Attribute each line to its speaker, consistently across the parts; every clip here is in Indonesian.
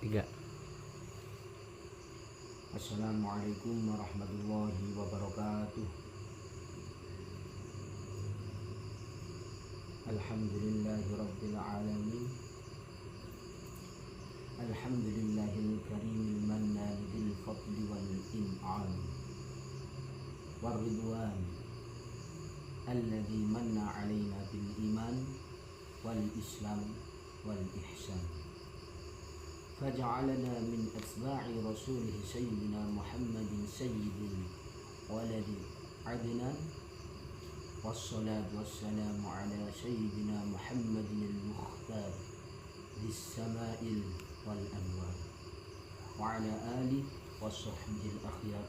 Speaker 1: Tiga.
Speaker 2: Assalamualaikum warahmatullahi wabarakatuh. Alhamdulillahi rabbil alamin. Alhamdulillahil karimil mannan bil fadli wal in'am war ridwan alladzi manna alaina bil iman wal islam wal ihsan. فجعلنا من أتباع رسوله سيدنا محمد سيد ولد عدنان والصلاة والسلام على سيدنا محمد المختار ذي السماء والأنوار وعلى آله وصحبه الأخيار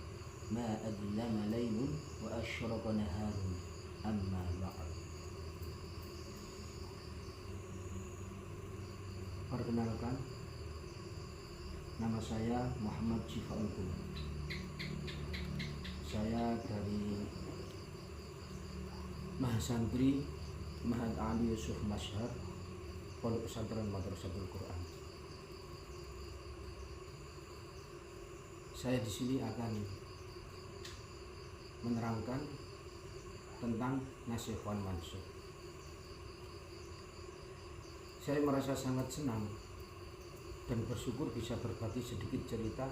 Speaker 2: ما أظلم ليل وأشرق نهار أما بعد. Perkenalkan, nama saya Muhammad Syifaul Qulub. Saya dari Mahasantri Mahat Ali Yusuf Masyhar Pondok Pesantren Madrasatul Quran. Saya di sini akan menerangkan tentang Nasikh wal Mansukh. Saya merasa sangat senang dan bersyukur bisa berbagi sedikit cerita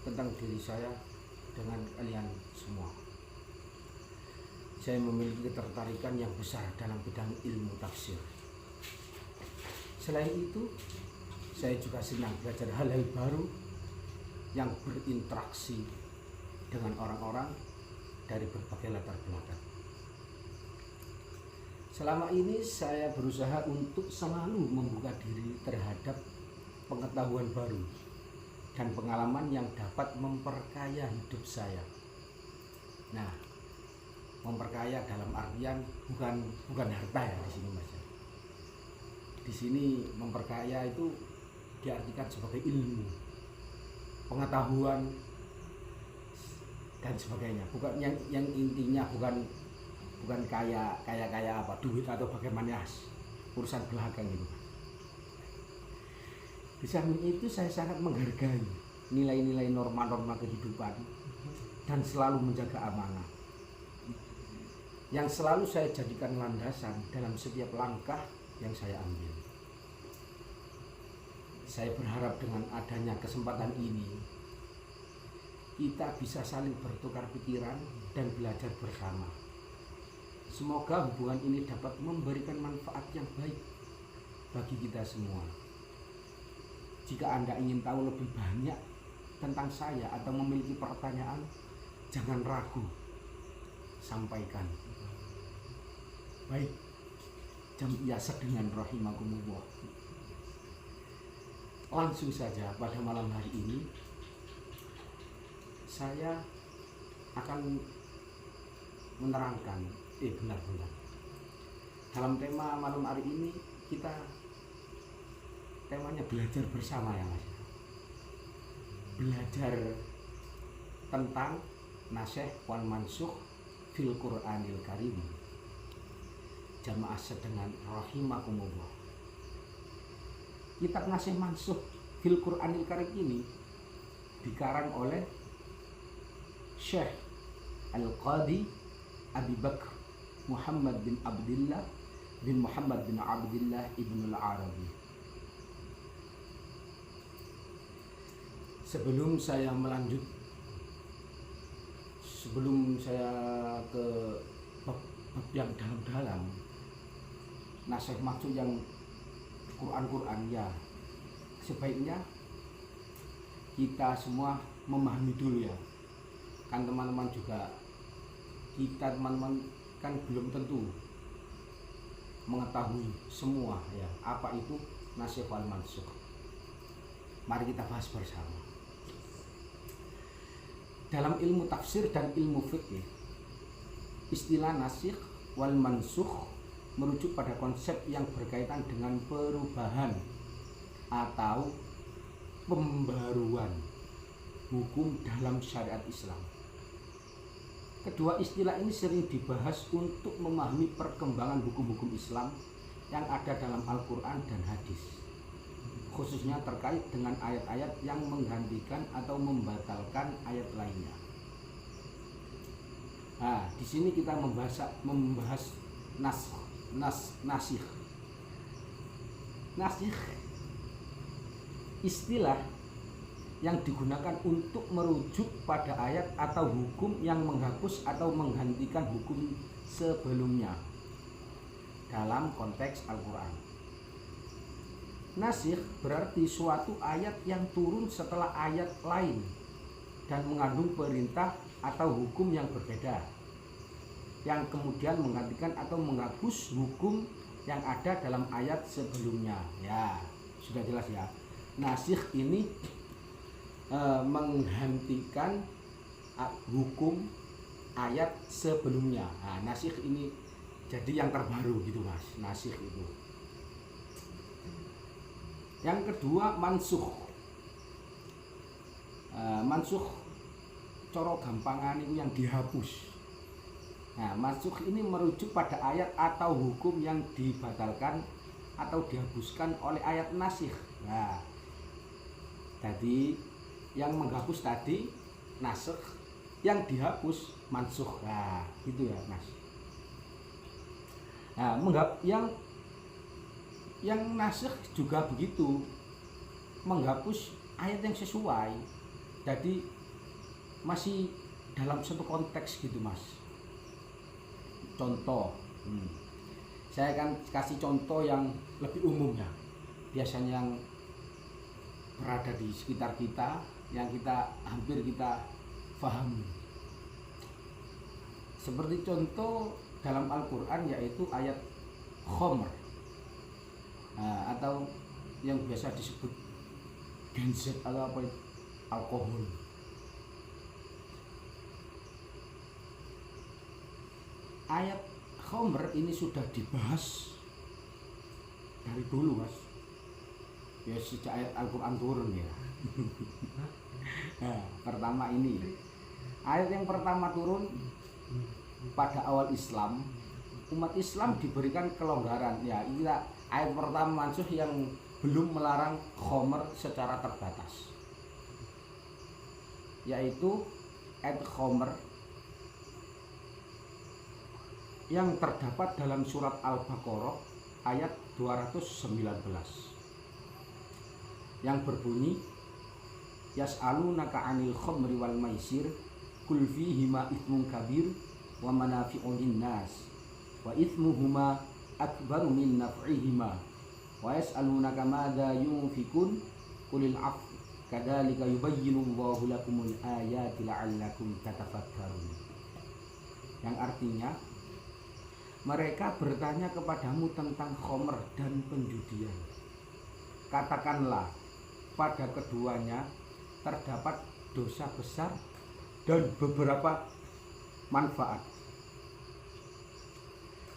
Speaker 2: tentang diri saya dengan kalian semua. Saya memiliki ketertarikan yang besar dalam bidang ilmu tafsir. Selain itu, saya juga senang belajar hal-hal baru yang berinteraksi dengan orang-orang dari berbagai latar belakang. Selama ini saya berusaha untuk selalu membuka diri terhadap pengetahuan baru dan pengalaman yang dapat memperkaya hidup saya. Nah, memperkaya dalam artian bukan harta ya di sini Mas. Di sini memperkaya itu diartikan sebagai ilmu, pengetahuan dan sebagainya. Bukan yang intinya bukan kaya apa duit atau bagaimana urusan belakang itu. Di samping itu saya sangat menghargai nilai-nilai norma-norma kehidupan dan selalu menjaga amanah yang selalu saya jadikan landasan dalam setiap langkah yang saya ambil. Saya berharap dengan adanya kesempatan ini kita bisa saling bertukar pikiran dan belajar bersama. Semoga hubungan ini dapat memberikan manfaat yang baik bagi kita semua. Jika Anda ingin tahu lebih banyak tentang saya atau memiliki pertanyaan, jangan ragu, sampaikan. Baik, Jam'iyah Sedengan rahimakumullah. Langsung saja pada malam hari ini saya akan menerangkan benar. Dalam tema malam hari ini kita temanya belajar bersama ya Mas. Belajar tentang Nasikh wal Mansukh fil Qur'anil Karim. Jamaah sedengan rahimakumullah. Kitab Nasikh Mansukh fil Qur'anil Karim ini dikarang oleh Syekh Al-Qadi Abi Bakr Muhammad bin Abdullah bin Muhammad bin Abdullah Ibn Al-Arabi. Sebelum saya ke bab yang dalam-dalam, Nasikh Mansukh yang Quran ya, sebaiknya kita semua memahami dulu ya. Kan teman-teman juga, kita teman-teman kan belum tentu mengetahui semua ya apa itu Nasikh wal Mansukh. Mari kita bahas bersama. Dalam ilmu tafsir dan ilmu fikih, istilah Nasikh wal Mansukh merujuk pada konsep yang berkaitan dengan perubahan atau pembaruan hukum dalam syariat Islam. Kedua istilah ini sering dibahas untuk memahami perkembangan hukum-hukum Islam yang ada dalam Al-Quran dan hadis. khususnya terkait dengan ayat-ayat yang menggantikan atau membatalkan ayat lainnya. Nah, di sini kita membahas nasikh. Nasikh istilah yang digunakan untuk merujuk pada ayat atau hukum yang menghapus atau menggantikan hukum sebelumnya dalam konteks Al-Quran. Nasikh berarti suatu ayat yang turun setelah ayat lain dan mengandung perintah atau hukum yang berbeda, yang kemudian menggantikan atau menghapus hukum yang ada dalam ayat sebelumnya. Ya, sudah jelas ya. Nasikh ini menghentikan hukum ayat sebelumnya. Nah, nasikh ini jadi yang terbaru gitu Mas. Nasikh itu. Yang kedua mansukh. Mansukh coro gampangan itu yang dihapus. Nah, mansukh ini merujuk pada ayat atau hukum yang dibatalkan atau dihapuskan oleh ayat nasikh. Nah, tadi yang menghapus tadi nasikh, yang dihapus mansukh. Nah, gitu ya Mas. Nah, yang nasikh juga begitu, menghapus ayat yang sesuai. Jadi masih dalam satu konteks gitu Mas. Contoh, saya akan kasih contoh yang lebih umum ya. Biasanya yang berada di sekitar kita, yang hampir kita pahami. Seperti contoh dalam Al-Quran yaitu ayat khomer, atau yang biasa disebut genzet atau apa itu, alkohol. Ayat khomer ini sudah dibahas dari dulu Mas. Ya sejak ayat Al-Quran turun ya. Nah, pertama ini ayat yang pertama turun pada awal Islam, umat Islam diberikan kelonggaran. Ya, ini ayat pertama mansukh yang belum melarang khomer secara terbatas, yaitu ayat khomer yang terdapat dalam surat Al-Baqarah ayat 219 yang berbunyi yas'alunaka 'anil khamri wal maisir qul fihima itsmun kabir wa manafi'u lin-nas wa itsmuhuma akbaru min naf'ihima wa yas'alunaka madza yunfikun qulil 'afw kadzalika yubayyinu Allahu lakumul ayati la'allakum tatafakkarun. Yang artinya, mereka bertanya kepadamu tentang khomer dan penjudian. Katakanlah, pada keduanya terdapat dosa besar dan beberapa manfaat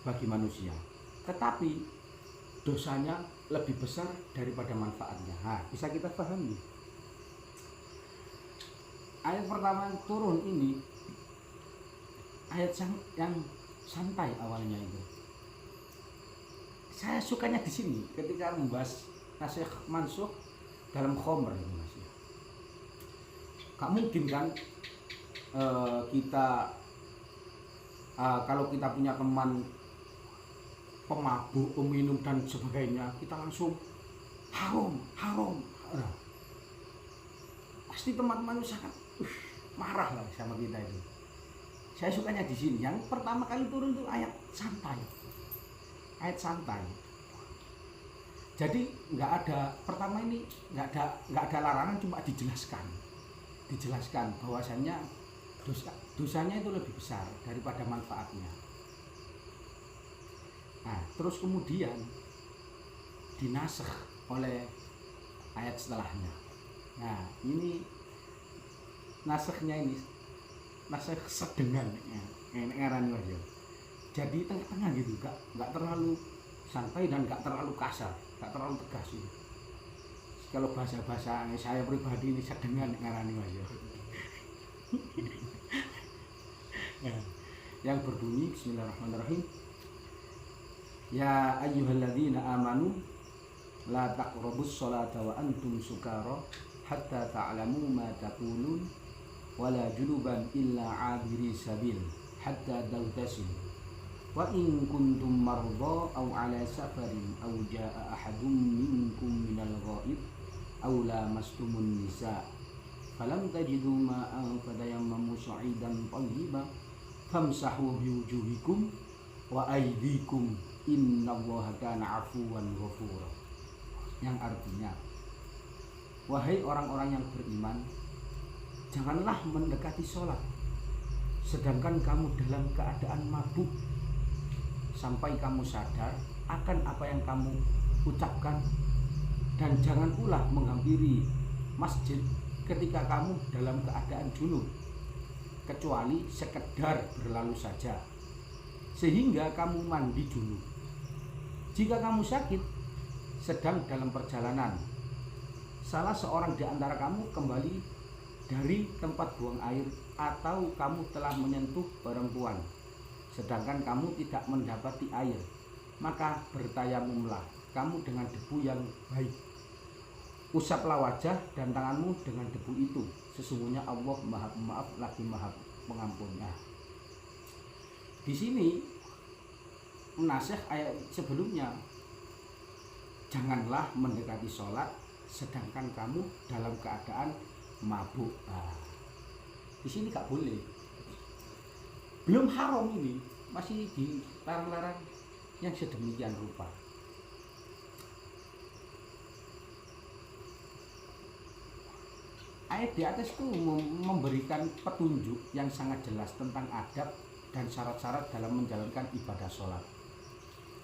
Speaker 2: bagi manusia, tetapi dosanya lebih besar daripada manfaatnya. Nah, bisa kita pahami. Ayat pertama yang turun ini ayat yang santai awalnya itu. Saya sukanya di sini ketika membahas nasikh mansukh dalam khomer itu Mas. Gak mungkin kan kita kalau kita punya teman pemabuk, peminum dan sebagainya, kita langsung haram. Pasti teman-teman sangat marah lah sama kita itu. Saya sukanya di sini. Yang pertama kali turun itu ayat santai. Jadi nggak ada, pertama ini nggak ada larangan, cuma dijelaskan bahwasannya dosanya itu lebih besar daripada manfaatnya. Nah, terus kemudian dinasikh oleh ayat setelahnya. Nah, ini nasikhnya ini nasikh sedengan ngarani aja. Jadi tengah-tengah gitu, nggak terlalu santai dan nggak terlalu kasar, nggak terlalu tegas gitu. Kalau bahasa saya pribadi ini sedengan ngarani aja. Yang berbunyi Bismillahirrahmanirrahim. Ya ayyuhalladzina amanu la taqrabus sholata wa antum sukara hatta ta'lamu ma taqulun wala junuban illa 'abiri sabil hatta taghtasilu wa in kuntum marda aw 'ala safarin aw jaa'a ahadun minkum minal ghaib aw lamastumun nisa falam tajidu ma'an fatayammamu sa'idan thayyiban famsahu biwujuhikum wa aydikum innallaha kana 'afuwan ghafura. Yang artinya, wahai orang-orang yang beriman, janganlah mendekati sholat sedangkan kamu dalam keadaan mabuk sampai kamu sadar akan apa yang kamu ucapkan, dan jangan pula menghampiri masjid ketika kamu dalam keadaan junub kecuali sekedar berlalu saja sehingga kamu mandi junub. Jika kamu sakit sedang dalam perjalanan, salah seorang di antara kamu kembali dari tempat buang air atau kamu telah menyentuh perempuan sedangkan kamu tidak mendapati air, maka bertayamumlah kamu dengan debu yang baik. Usaplah wajah dan tanganmu dengan debu itu, sesungguhnya Allah Maha Pemaaf lagi Maha Pengampun. Nah, di sini menasih ayat sebelumnya, janganlah mendekati sholat sedangkan kamu dalam keadaan mabuk. Nah, di sini gak boleh. Belum haram ini, masih dilarang-larang yang sedemikian rupa. Ayat di atas itu memberikan petunjuk yang sangat jelas tentang adab dan syarat-syarat dalam menjalankan ibadah sholat.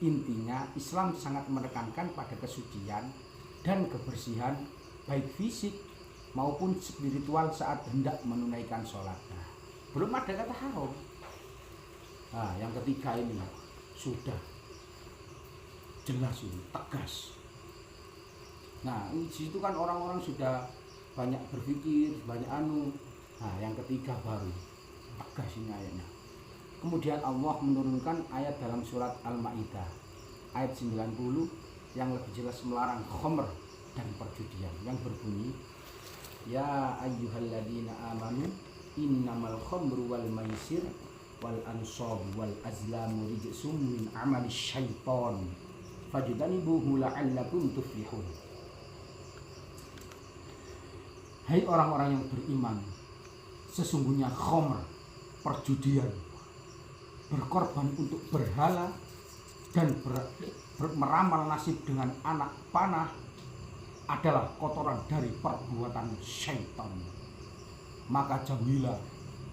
Speaker 2: Intinya, Islam sangat menekankan pada kesucian dan kebersihan baik fisik maupun spiritual saat hendak menunaikan sholat. Nah, belum ada kata haram. Nah, yang ketiga ini sudah jelas, ini tegas. Nah, di situ kan orang-orang sudah banyak berpikir, banyak anu. Nah, yang ketiga baru tegas ini ayatnya. Kemudian Allah menurunkan ayat dalam surat Al-Maidah ayat 90 yang lebih jelas melarang khamr dan perjudian yang berbunyi, ya ayyuhalladzina amanu innamal khamru wal maisir wal ansab wal azlamu rijsum min amali syaitan fajtanibuhu la'allakum tuflihun. Hai orang-orang yang beriman, sesungguhnya khamr, perjudian, berkorban untuk berhala dan meramal nasib dengan anak panah adalah kotoran dari perbuatan syaitan. Maka jauhilah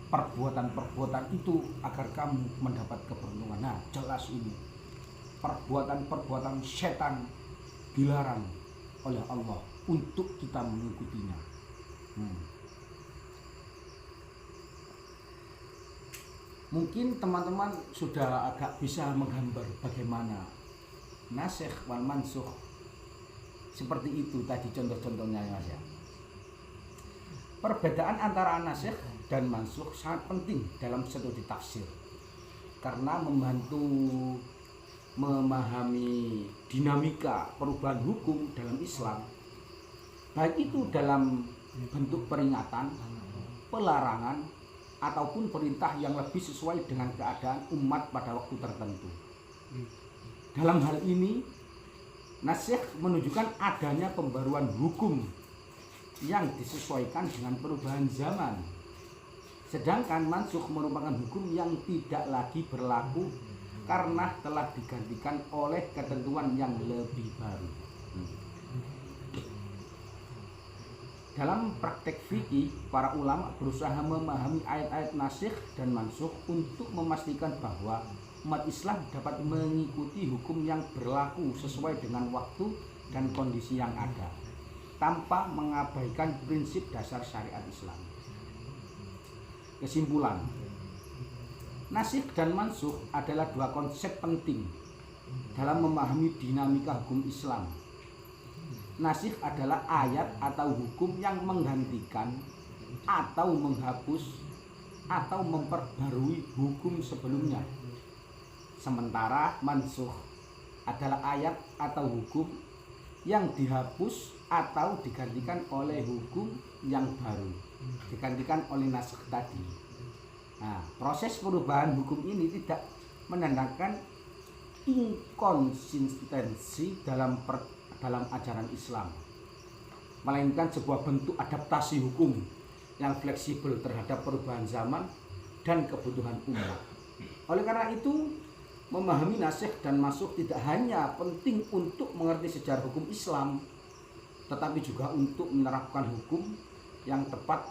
Speaker 2: perbuatan-perbuatan itu agar kamu mendapat keberuntungan. Nah, jelas ini perbuatan-perbuatan syaitan dilarang oleh Allah untuk kita mengikutinya. Mungkin teman-teman sudah agak bisa menggambar bagaimana nasikh wal mansukh seperti itu tadi contoh-contohnya ya Mas ya. Perbedaan antara nasikh dan mansukh sangat penting dalam studi tafsir karena membantu memahami dinamika perubahan hukum dalam Islam, baik itu dalam bentuk peringatan, pelarangan, ataupun perintah yang lebih sesuai dengan keadaan umat pada waktu tertentu. Dalam hal ini, nasikh menunjukkan adanya pembaruan hukum yang disesuaikan dengan perubahan zaman. Sedangkan mansukh merupakan hukum yang tidak lagi berlaku karena telah digantikan oleh ketentuan yang lebih baru. Dalam praktek fikih, para ulama berusaha memahami ayat-ayat nasikh dan mansukh untuk memastikan bahwa umat Islam dapat mengikuti hukum yang berlaku sesuai dengan waktu dan kondisi yang ada, tanpa mengabaikan prinsip dasar syariat Islam. Kesimpulan, nasikh dan mansukh adalah dua konsep penting dalam memahami dinamika hukum Islam. Nasikh adalah ayat atau hukum yang menggantikan atau menghapus atau memperbarui hukum sebelumnya. Sementara mansukh adalah ayat atau hukum yang dihapus atau digantikan oleh hukum yang baru, digantikan oleh naskh tadi. Nah, proses perubahan hukum ini tidak menandakan inkonsistensi dalam ajaran Islam, melainkan sebuah bentuk adaptasi hukum yang fleksibel terhadap perubahan zaman dan kebutuhan umat. Oleh karena itu, memahami nasikh dan mansukh tidak hanya penting untuk mengerti sejarah hukum Islam, tetapi juga untuk menerapkan hukum yang tepat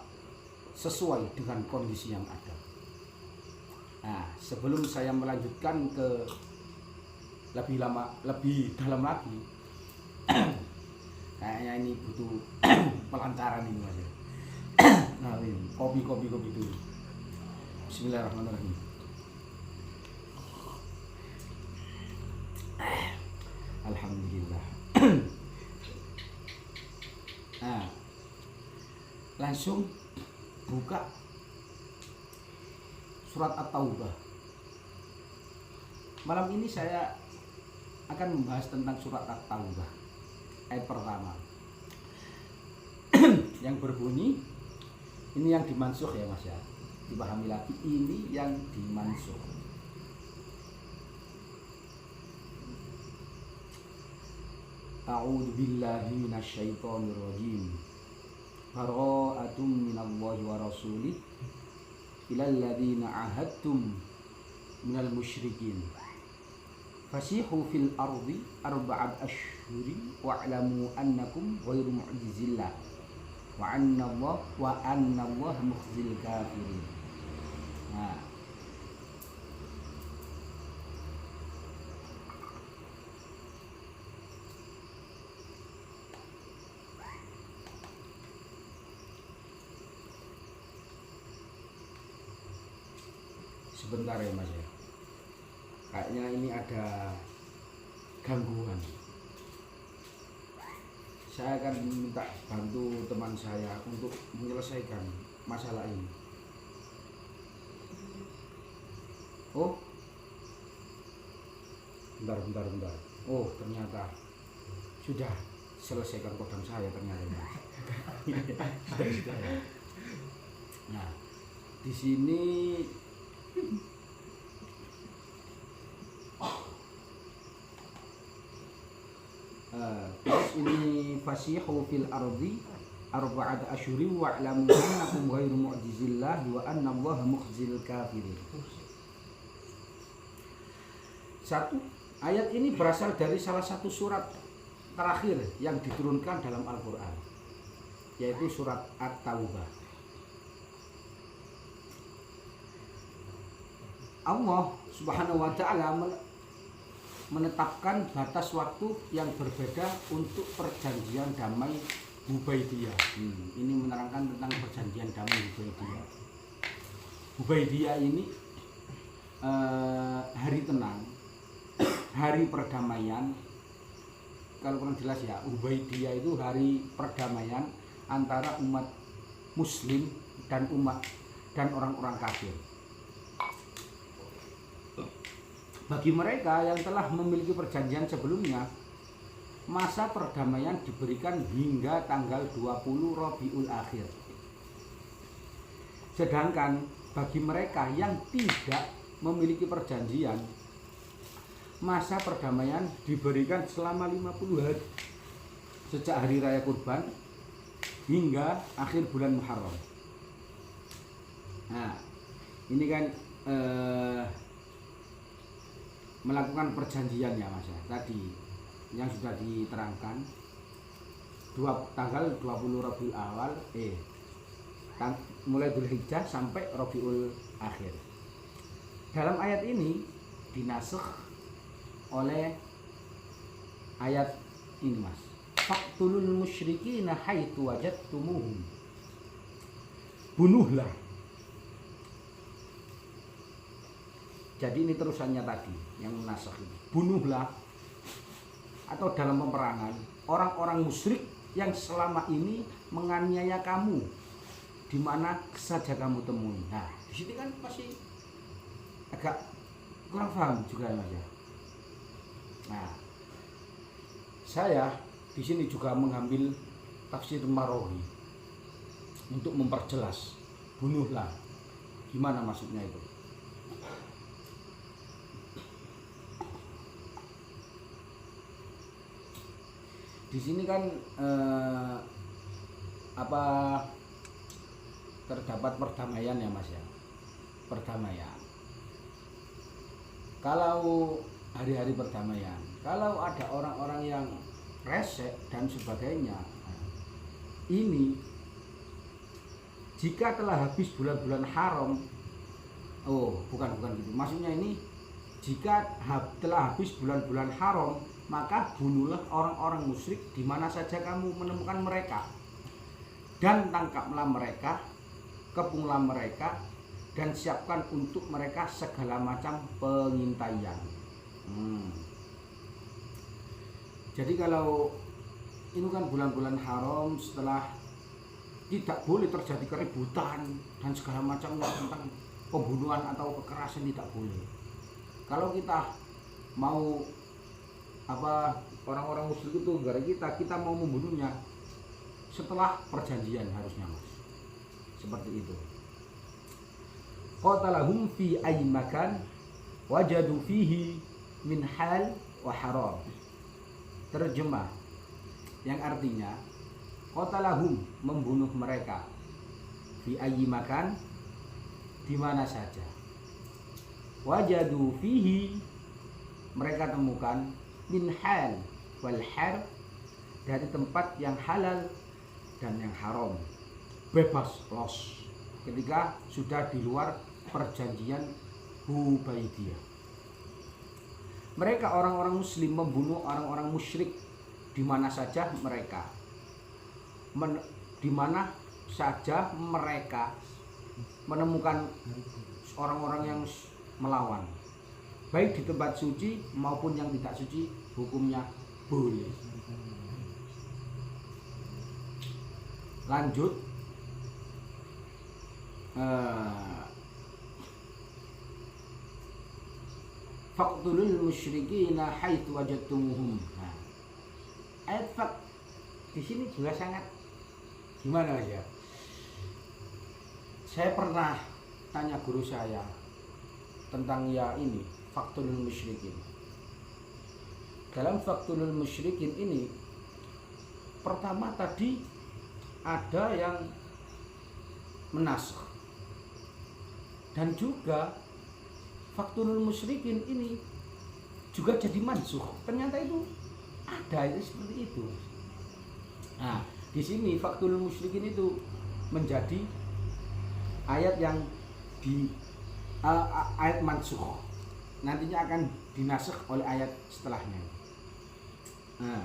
Speaker 2: sesuai dengan kondisi yang ada. Nah, sebelum saya melanjutkan ke lebih dalam lagi, kayaknya ini butuh pelancaran ini Mas. Nah, ini kopi dulu. Bismillahirrahmanirrahim. Alhamdulillah. Nah, langsung buka surat At-Taubah. Malam ini saya akan membahas tentang surat At-Taubah ayat pertama yang berbunyi, ini yang dimansukh ya Mas ya, dipahami lagi, ini yang dimansukh. A'udzu billahi minasyaitonir rajim. Bara'atum minallahi wa rasulih ilal ladzina ahadtum minal musyrikin. Fasihu fil ardi arba'at ashhurin wa'lamu annakum ghairu mu'jizillah wa anna Allah mukhzil kafirin. Nah, sebentar ya Mas ya, kayaknya ini ada gangguan. Saya akan minta bantu teman saya untuk menyelesaikan masalah ini. Oh, bentar. Oh, ternyata sudah selesaikan kodam saya ternyata. Sudah. Nah, di sini terus ini fasihu fil ardi arba'at asyhurin wa'lamu annakum ghairu mu'jizillah wa anna Allah mukhzil kafirin. Satu, ayat ini berasal dari salah satu surat terakhir yang diturunkan dalam Al-Quran, yaitu surat At-Taubah. Allah Subhanahu wa ta'ala menetapkan batas waktu yang berbeda untuk perjanjian damai Hudaybiyah. Ini menerangkan tentang perjanjian damai Hudaybiyah. Hudaybiyah ini hari tenang, hari perdamaian. Kalau kurang jelas ya, Hudaybiyah itu hari perdamaian antara umat Muslim dan orang-orang kafir. Bagi mereka yang telah memiliki perjanjian sebelumnya, masa perdamaian diberikan hingga tanggal 20 Rabiul Akhir. Sedangkan bagi mereka yang tidak memiliki perjanjian, masa perdamaian diberikan selama 50 hari sejak hari raya Kurban hingga akhir bulan Muharram. Nah, ini kan melakukan perjanjian ya Mas ya, tadi yang sudah diterangkan tanggal 20 Rabiul Awal mulai Dzulhijjah sampai Rabiul Akhir. Dalam ayat ini dinasakh oleh ayat ini Mas, faqtulul musyrikina haitsu wajadtumuhum, bunuhlah. Jadi ini terusannya tadi yang nasakh ini, bunuhlah, atau dalam peperangan orang-orang musyrik yang selama ini menganiaya kamu di mana saja kamu temui. Nah, di sini kan masih agak kurang paham juga ya Mas ya. Nah, saya di sini juga mengambil tafsir Marowi untuk memperjelas bunuhlah. Gimana maksudnya itu? Di sini kan terdapat perdamaian ya Mas ya, perdamaian. Kalau hari-hari perdamaian, kalau ada orang-orang yang resek dan sebagainya, ini jika telah habis bulan-bulan haram, bukan gitu. Maksudnya ini jika telah habis bulan-bulan haram, maka bunuhlah orang-orang musyrik di mana saja kamu menemukan mereka, dan tangkaplah mereka, kepunglah mereka, dan siapkan untuk mereka segala macam pengintaian. Jadi kalau ini kan bulan-bulan haram, setelah tidak boleh terjadi keributan dan segala macamnya tentang pembunuhan atau kekerasan, tidak boleh. Kalau kita mau orang-orang musyrik itu gara kita mau membunuhnya setelah perjanjian harusnya Mas, seperti itu. Qatalahum fi ayyi makan wajadu fihi min hal wa haram. Terjemah yang artinya qatalahum, membunuh mereka, fi ayyi makan, di mana saja, wajadu fihi, mereka temukan, min hal wal har, dari tempat yang halal dan yang haram, bebas los ketika sudah di luar perjanjian Hudaybiyah. Mereka orang-orang muslim membunuh orang-orang musyrik di mana saja mereka, di mana saja mereka menemukan orang-orang yang melawan, baik di tempat suci maupun yang tidak suci, hukumnya boleh. Lanjut, faqtulul musyrikina haitsu wajadtumuhum. Nah, ayat faq di sini juga sangat gimana ya? Saya pernah tanya guru saya tentang ini, faqtulul musyrikin. Dalam faqtulul musyrikin ini, pertama tadi ada yang menasakh, dan juga faqtulul musyrikin ini juga jadi mansukh. Ternyata itu ada, itu seperti itu. Nah, di sini faqtulul musyrikin itu menjadi ayat yang ayat mansukh, nantinya akan dinasakh oleh ayat setelahnya. Nah,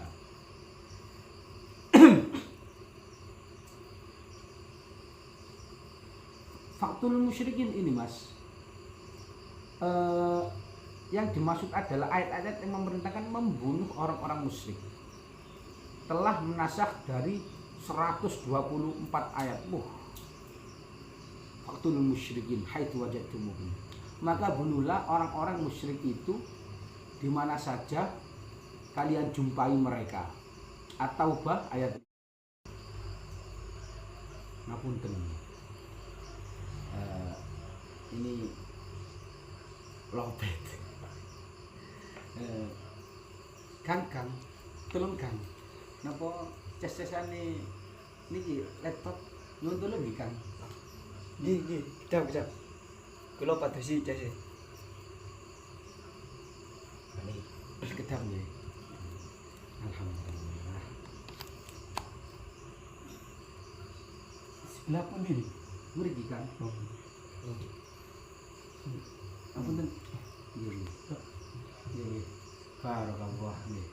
Speaker 2: faqtulul musyrikin ini Mas, yang dimaksud adalah ayat-ayat yang memerintahkan membunuh orang-orang musyrik. Telah menasakh dari 124 ayat. Faqtulul musyrikin haitsu wajadtumuhum. Maka bunuhlah orang-orang musyrik itu di mana saja kalian jumpai mereka. At-Taubah ayat ngapunten. Ini lobet. Kang, tolong Kang. Napa ces-cesane niki laptop nyuwun tolong nggih Kang.
Speaker 1: Nggih, kejap. Kula padosi ces.
Speaker 2: Balik. Sekedap nggih. Alhamdulillah. Sebelah pundi? Mriki Kang. Apunten. Nggih. Nggih. Barakallah nggih.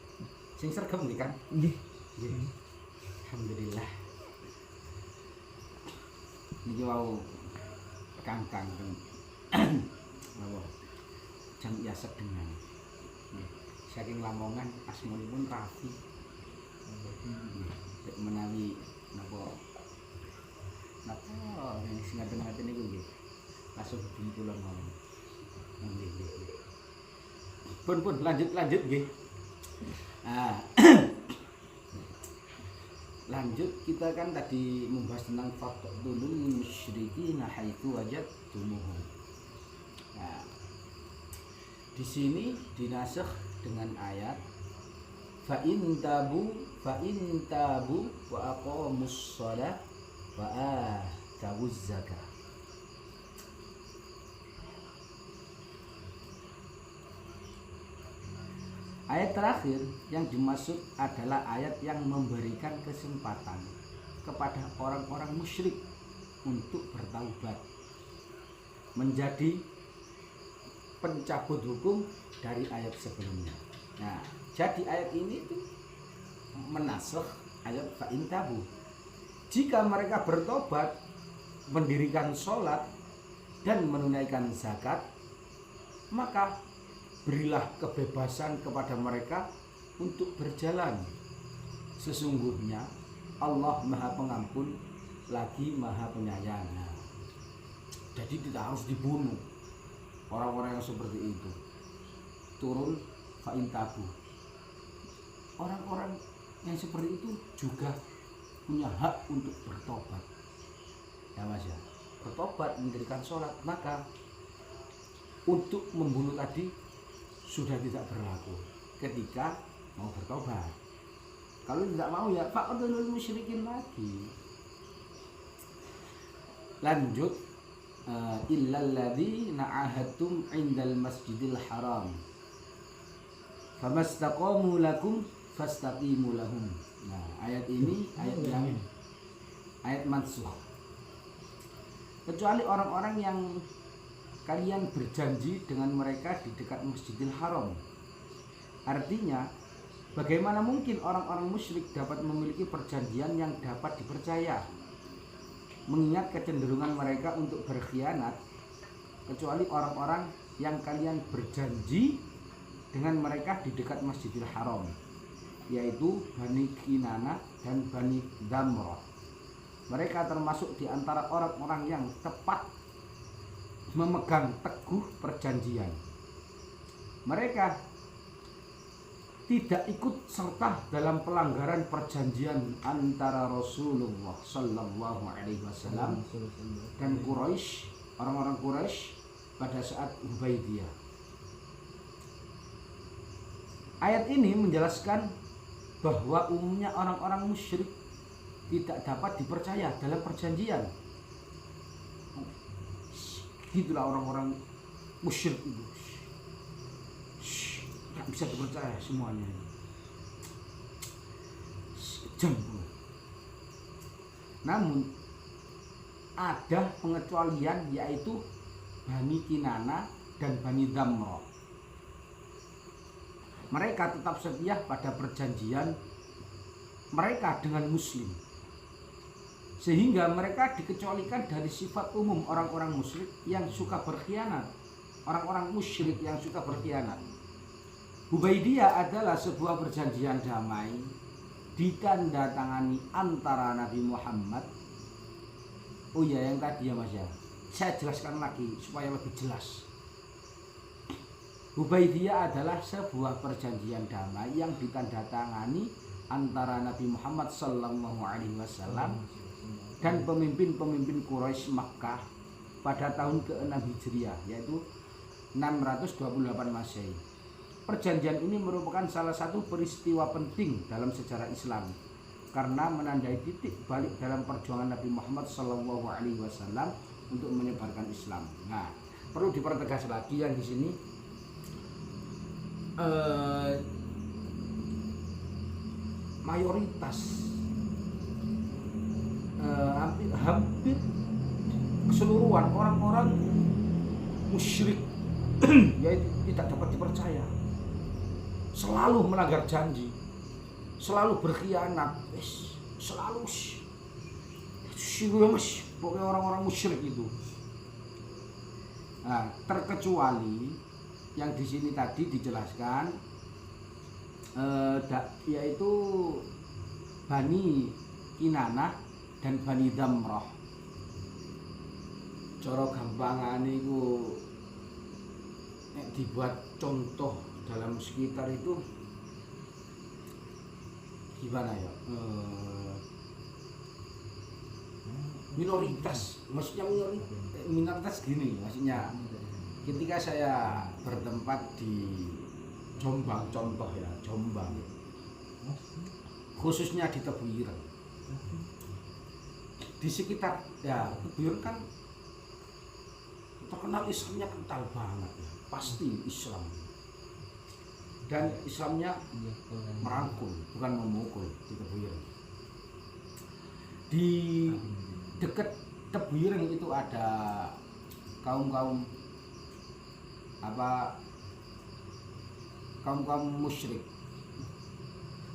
Speaker 2: Sing sregep nggih Kang?
Speaker 1: Nggih.
Speaker 2: Nggih. Alhamdulillah. Niki wau kangkang napa jam biasa dengan saking Lamongan, asmanipun Rafi. Menawi napa sing ngaten-ngaten niku nggih langsung hubungi kula mawon. Nggih. Pun lanjut nggih. Lanjut, kita kan tadi membahas tentang faqtulul musyrikin haitsu wajadtumuhum. Nah, di sini dinasakh dengan ayat fa in tabu wa aqamus shalah wa atawuz zakah. Ayat terakhir yang dimaksud adalah ayat yang memberikan kesempatan kepada orang-orang musyrik untuk bertaubat, menjadi pencabut hukum dari ayat sebelumnya. Nah, jadi ayat ini itu menasakh ayat fa'in tabu. Jika mereka bertobat, mendirikan sholat dan menunaikan zakat, maka berilah kebebasan kepada mereka untuk berjalan. Sesungguhnya Allah Maha Pengampun lagi Maha Penyayang. Jadi tidak harus dibunuh orang-orang yang seperti itu. Turun fa'in tabu. Orang-orang yang seperti itu juga punya hak untuk bertobat. Ya Mas ya, bertobat, mendirikan sholat. Maka untuk membunuh tadi sudah tidak berlaku ketika mau bertobat. Kalau tidak mau ya faqtulul musyrikin lagi. Lanjut, illal ladzina ahadtum indal masjidil haram famastaqamu lakum fastaqimu lahum. Nah, ayat ini ayat mansukh. Kecuali orang-orang yang kalian berjanji dengan mereka di dekat Masjidil Haram. Artinya, bagaimana mungkin orang-orang musyrik dapat memiliki perjanjian yang dapat dipercaya, mengingat kecenderungan mereka untuk berkhianat, kecuali orang-orang yang kalian berjanji dengan mereka di dekat Masjidil Haram, yaitu Bani Kinanah dan Bani Damrah. Mereka termasuk di antara orang-orang yang tepat memegang teguh perjanjian. Mereka tidak ikut serta dalam pelanggaran perjanjian antara Rasulullah Sallallahu Alaihi Wasallam dan Quraisy, orang-orang Quraisy pada saat Hudaybiyah. Ayat ini menjelaskan bahwa umumnya orang-orang musyrik tidak dapat dipercaya dalam perjanjian. Itulah orang-orang musyrik itu, nggak bisa dipercaya semuanya. Kejam. Namun ada pengecualian, yaitu Bani Kinanah dan Bani Damrah. Mereka tetap setia pada perjanjian mereka dengan Muslim, sehingga mereka dikecualikan dari sifat umum orang-orang musyrik yang suka berkhianat. Orang-orang musyrik yang suka berkhianat. Hudaybiyah adalah sebuah perjanjian damai ditandatangani antara Nabi Muhammad. Oh iya, yang tadi ya Mas ya, saya jelaskan lagi supaya lebih jelas. Hudaybiyah adalah sebuah perjanjian damai yang ditandatangani antara Nabi Muhammad Sallallahu Alaihi Wasallam dan pemimpin-pemimpin Quraisy Makkah pada tahun ke-6 Hijriah, yaitu 628 Masehi. Perjanjian ini merupakan salah satu peristiwa penting dalam sejarah Islam karena menandai titik balik dalam perjuangan Nabi Muhammad SAW untuk menyebarkan Islam. Nah, perlu dipertegas lagi yang di sini mayoritas hampir keseluruhan orang-orang musyrik yaitu tidak dapat dipercaya, selalu melanggar janji, selalu berkhianat, selalu pokoknya orang-orang musyrik itu. Nah, terkecuali yang di sini tadi dijelaskan, yaitu Bani Kinanah dan Bani Damrah. Cara gampangane iku nek dibuat contoh dalam sekitar itu gimana ya? minoritas, maksudnya minoritas gini, maksudnya ketika saya bertempat di Jombang, contoh ya, Jombang, khususnya di Tebu Ireng, di sekitar ya Tebu Ireng kan terkenal Islamnya kental banget ya, pasti Islam, dan Islamnya merangkul bukan memukul di Tebu Ireng. Di dekat Tebu Ireng itu ada kaum musyrik.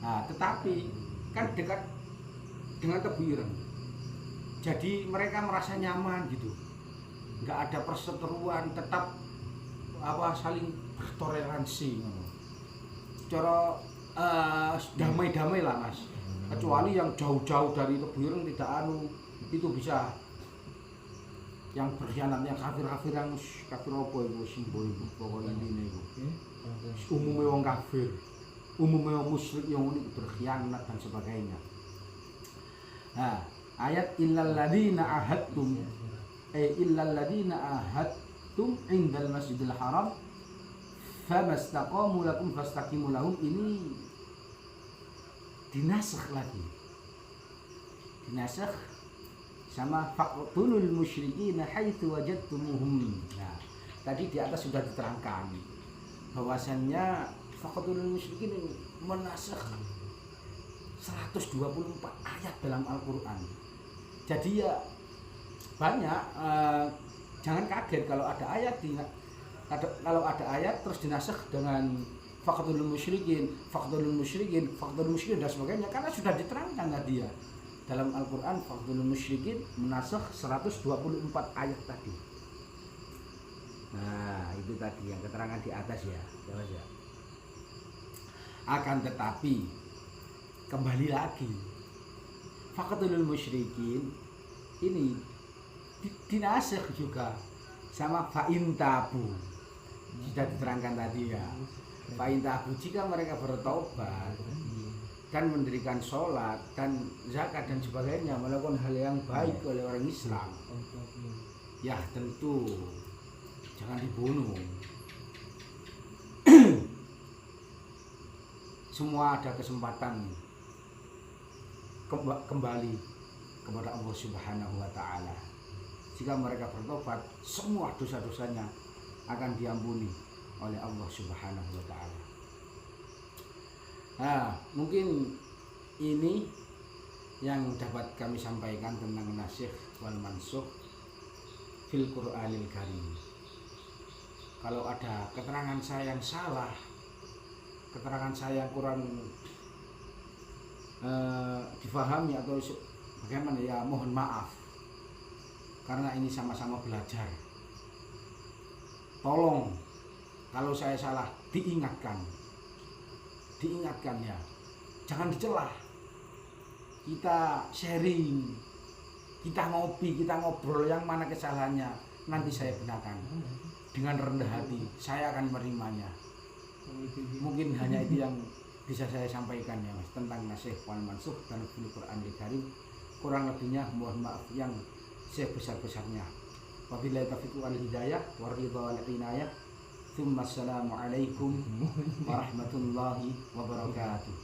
Speaker 2: Nah, tetapi kan dekat dengan Tebu Ireng, jadi mereka merasa nyaman gitu, nggak ada perseteruan, tetap saling bertoleransi, cara damai-damai lah mas. Kecuali yang jauh-jauh dari Tebu Ireng tidak itu bisa yang berkhianat, yang kafir yang kafir apa itu simbol itu pokoknya ini itu umumnya wong kafir, umumnya wong musyrik yang unik berkhianat dan sebagainya. Nah, ayat illal ladzina ahadtum indal masjidil haram famastaqamu lakum fastaqimu lahum, ini dinasakh lagi, dinasakh sama faqtulul musyrikin haitsu wajadtumuhum. Nah, tadi di atas sudah diterangkan bahwasannya faqtulul musyrikin ini menasakh 124 ayat dalam Al-Qur'an. Jadi ya banyak, jangan kaget kalau ada ayat terus dinasakh dengan faqtulul musyrikin dan sebagainya, karena sudah diterangkan tadi ya dalam Al-Quran. Faqtulul musyrikin menasakh 124 ayat tadi. Nah, itu tadi yang keterangan di atas ya, jelas ya. Akan tetapi kembali lagi, faqtulul musyrikin ini dinasakh juga sama fa'in tabu, sudah diterangkan tadi ya. Fa'in tabu, jika mereka bertobat dan mendirikan sholat dan zakat dan sebagainya, melakukan hal yang baik oleh orang Islam, ya tentu jangan dibunuh. Semua ada kesempatan kembali kepada Allah Subhanahu wa Ta'ala. Jika mereka bertobat, semua dosa-dosanya akan diampuni oleh Allah Subhanahu wa Ta'ala. Nah, mungkin ini yang dapat kami sampaikan tentang nasikh wal mansukh fil Qur'anil Karim. Kalau ada keterangan saya yang salah, keterangan saya yang kurang difahami atau bagaimana ya, mohon maaf, karena ini sama-sama belajar. Tolong kalau saya salah diingatkan ya, jangan dicelah. Kita sharing, kita ngopi, kita ngobrol, yang mana kesalahannya nanti saya benarkan dengan rendah hati, saya akan menerimanya. Mungkin hanya itu yang bisa saya sampaikan ya mas, tentang nasikh wal mansukh dan fil Qur'anil Karim. Kurang lebihnya mohon maaf yang sebesar-besarnya. Wabillahi taufiq wal hidayah wa ridha wal inayah. Assalamualaikum warahmatullahi wabarakatuh.